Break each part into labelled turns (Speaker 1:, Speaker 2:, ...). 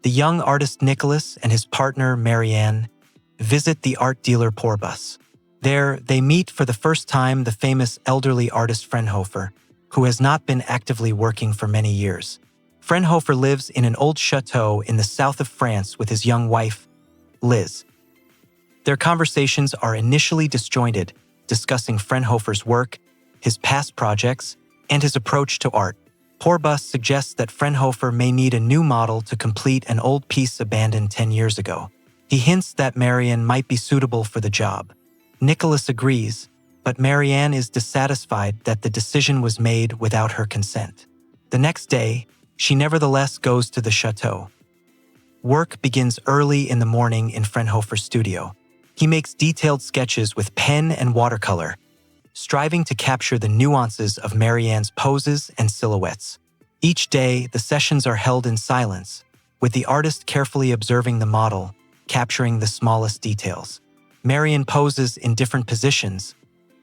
Speaker 1: The young artist Nicholas and his partner Marianne visit the art dealer Porbus. There, they meet for the first time the famous elderly artist Frenhofer, who has not been actively working for many years. Frenhofer lives in an old chateau in the south of France with his young wife, Liz. Their conversations are initially disjointed, discussing Frenhofer's work, his past projects, and his approach to art. Porbus suggests that Frenhofer may need a new model to complete an old piece abandoned 10 years ago. He hints that Marianne might be suitable for the job. Nicholas agrees, but Marianne is dissatisfied that the decision was made without her consent. The next day, she nevertheless goes to the chateau. Work begins early in the morning in Frenhofer's studio. He makes detailed sketches with pen and watercolor, striving to capture the nuances of Marianne's poses and silhouettes. Each day, the sessions are held in silence, with the artist carefully observing the model, capturing the smallest details. Marianne poses in different positions,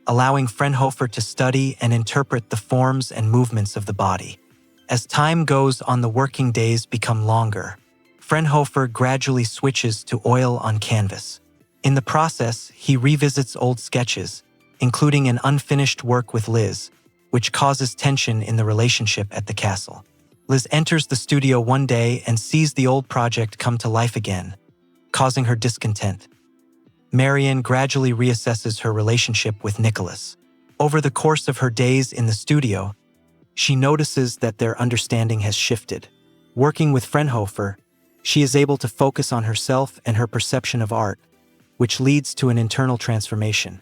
Speaker 1: allowing Frenhofer to study and interpret the forms and movements of the body. As time goes on, the working days become longer. Frenhofer gradually switches to oil on canvas. In the process, he revisits old sketches, including an unfinished work with Liz, which causes tension in the relationship at the castle. Liz enters the studio one day and sees the old project come to life again, causing her discontent. Marianne gradually reassesses her relationship with Nicholas. Over the course of her days in the studio, she notices that their understanding has shifted. Working with Frenhofer, she is able to focus on herself and her perception of art, which leads to an internal transformation.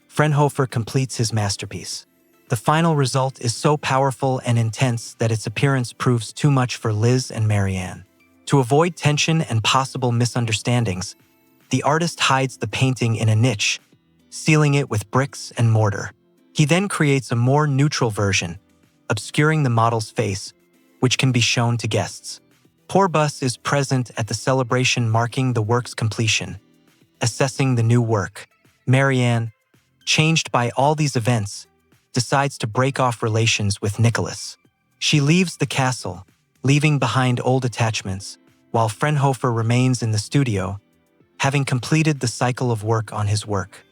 Speaker 1: Frenhofer completes his masterpiece. The final result is so powerful and intense that its appearance proves too much for Liz and Marianne. To avoid tension and possible misunderstandings, the artist hides the painting in a niche, sealing it with bricks and mortar. He then creates a more neutral version, obscuring the model's face, which can be shown to guests. Porbus is present at the celebration marking the work's completion, assessing the new work. Marianne, changed by all these events, decides to break off relations with Nicholas. She leaves the castle, leaving behind old attachments, while Frenhofer remains in the studio, having completed the cycle of work on his work.